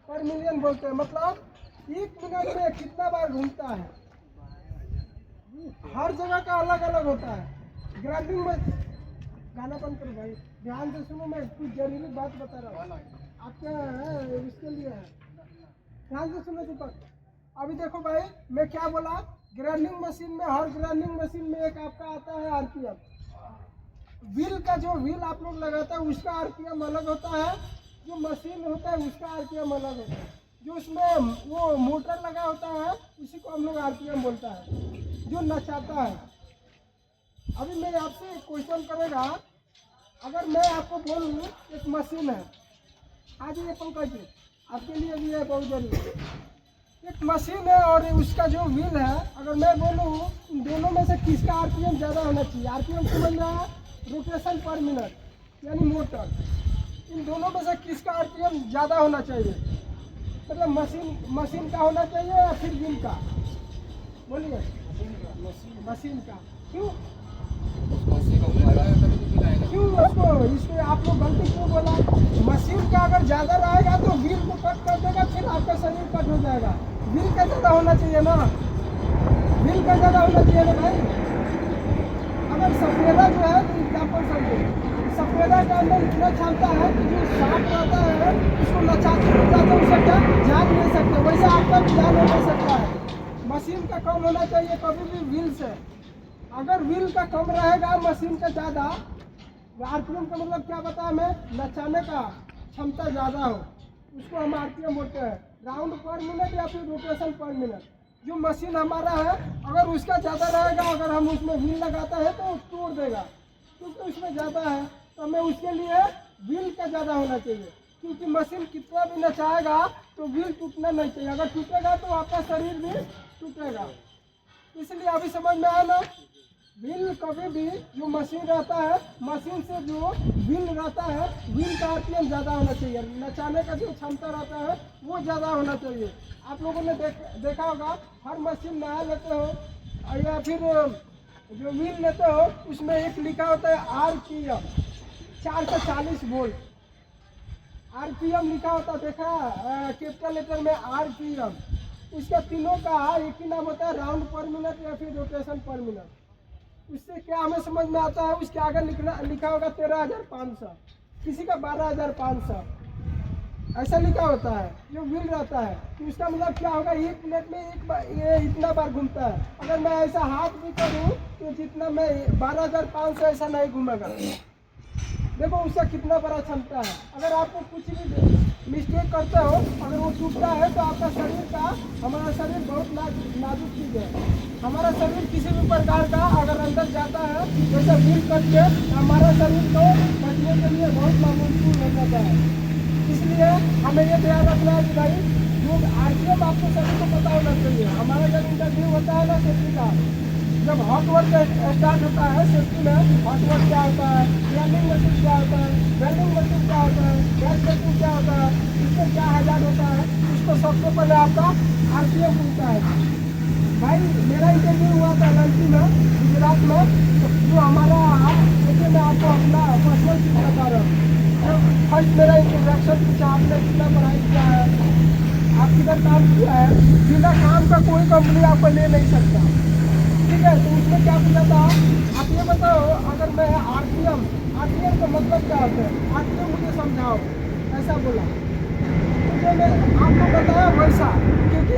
पर मिलियन बोलते हैं, मतलब 1 मिनट में कितना बार घूमता है। हर जगह का अलग अलग होता है। ग्राइंडिंग में गाना बंद करो भाई, ध्यान से सुनो, मैं कुछ जरूरी बात बता रहा हूँ आपके इसके लिए है, ध्यान से सुनो दीपक। अभी देखो भाई, मैं क्या बोला, ग्राइंडिंग मशीन में, हर ग्राइंडिंग मशीन में एक आपका आता है आरपीएम। व्हील का जो व्हील आप लोग लगाते हैं उसका आरपीएम अलग होता है, जो मशीन होता है उसका आरपीएम अलग होता है। जो उसमें वो मोटर लगा होता है उसी को हम लोग आरपीएम बोलता है, जो नचाता है। अभी मैं आपसे क्वेश्चन करेगा, अगर मैं आपको बोलूँ एक मशीन है, आज ये पंकज जी आपके लिए भी है बहुत जरूरी, एक मशीन है और उसका जो व्हील है, अगर मैं बोलूँ इन दोनों में से किसका आरपीएम ज़्यादा होना चाहिए, आरपीएम समझ रहा है, रोटेशन पर मिनट यानी मोटर, इन दोनों में से किसका आरपीएम ज़्यादा होना चाहिए, मतलब मशीन का होना चाहिए या फिर व्हील का, बोलिए। मशीन का क्यों क्यों उसको इसको आप लोग गलती क्यों बोला। मशीन का अगर ज़्यादा रहेगा तो व्हील को कट कर देगा, फिर आपका शरीर कट हो जाएगा। व्हील का ज़्यादा होना चाहिए ना, व्हील का ज़्यादा होना चाहिए ना भाई। अगर सफेदा जो है, तो एग्जाम्पल समझो, सफेदा के अंदर इतना क्षमता है कि जो सांप रहता है उसको नचाते उसे क्या जान नहीं सकते, वैसे आपका भी जान हो नहीं सकता है। मशीन का कम होना चाहिए कभी भी व्हील से। अगर व्हील का कम रहेगा, मशीन का ज़्यादा, आरपीएम का मतलब क्या बताया मैं, नचाने का क्षमता ज़्यादा हो, उसको हम आरपीएम बोलते हैं, राउंड पर मिनट या फिर रोटेशन पर मिनट। जो मशीन हमारा है अगर उसका ज़्यादा रहेगा, अगर हम उसमें व्हील लगाता है तो तोड़ देगा, क्योंकि उसमें ज़्यादा है। तो हमें उसके लिए व्हील का ज़्यादा होना चाहिए, क्योंकि मशीन कितना भी नचाएगा तो व्हील टूटना नहीं चाहिए, अगर टूटेगा तो आपका शरीर भी टूटेगा। इसलिए अभी समझ में आया ना, व्हील कभी भी जो मशीन रहता है, मशीन से जो व्हील रहता है, व्हील का आरपीएम ज़्यादा होना चाहिए, नचाने का जो क्षमता रहता है वो ज़्यादा होना चाहिए। आप लोगों ने देखा होगा, हर मशीन नया लेते हो या फिर जो व्हील लेते हो उसमें एक लिखा होता है आरपीएम, 440 वोल्ट आरपीएम लिखा होता, देखा कैपिटल लेटर में आरपीएम। उसका तीनों का एक ही नाम होता है, राउंड पर मिनट या फिर रोटेशन पर मिनट। उससे क्या हमें समझ में आता है, उसके आगे लिखा होगा 13,500, किसी का 12,500, ऐसा लिखा होता है जो व्हील रहता है। तो उसका मतलब क्या होगा, 1 मिनट में एक बार ये इतना बार घूमता है। अगर मैं ऐसा हाथ भी करूँ तो जितना मैं 12,500 ऐसा नहीं घूमेगा। देखो उसका कितना बड़ा क्षमता है। अगर आपको कुछ भी मिस्टेक करते हो, अगर वो टूटता है तो आपका शरीर का, हमारा शरीर बहुत नाजुक चीज़ है। हमारा शरीर किसी भी प्रकार का अगर अंदर जाता है वैसे व्हील करके हमारा शरीर को बचने के लिए बहुत नामुमकिन हो जाता है। इसलिए हमें ये ध्यान रखना है कि भाई जो आरपीएम आपको सभी को पता होना चाहिए। हमारा जब इंटरव्यू होता है ना सेफ्टी का, जब हॉट वर्क स्टार्ट होता है सेफ्टी में, हॉट वर्क क्या होता है, ग्राइंडिंग मशीन क्या होता है, वेल्डिंग मशीन क्या होता है, गैस मशीन क्या होता है, इसमें क्या हैजार्ड होता है, उसको सबसे पहले आपका आरपीएम पूछता है। भाई मेरा इंटरव्यू हुआ था लड़की में, गुजरात में, तो जो हमारा, देखिए मैं आपको अपना पर्सनल चीज़ बता रहा हूँ। फर्स्ट मेरा इंट्रोडक्शन पूछा, आपने कितना पढ़ाई किया है, आप किधर काम किया है, बिना काम का कोई कंपनी आपको ले नहीं सकता, ठीक है। तो उसमें क्या पूछा था, आप ये बताओ, अगर मैं आरपीएम का मतलब क्या होता है, आरपीएम मुझे समझाओ, ऐसा बोला। तो मैं आपको बताया वैसा, क्योंकि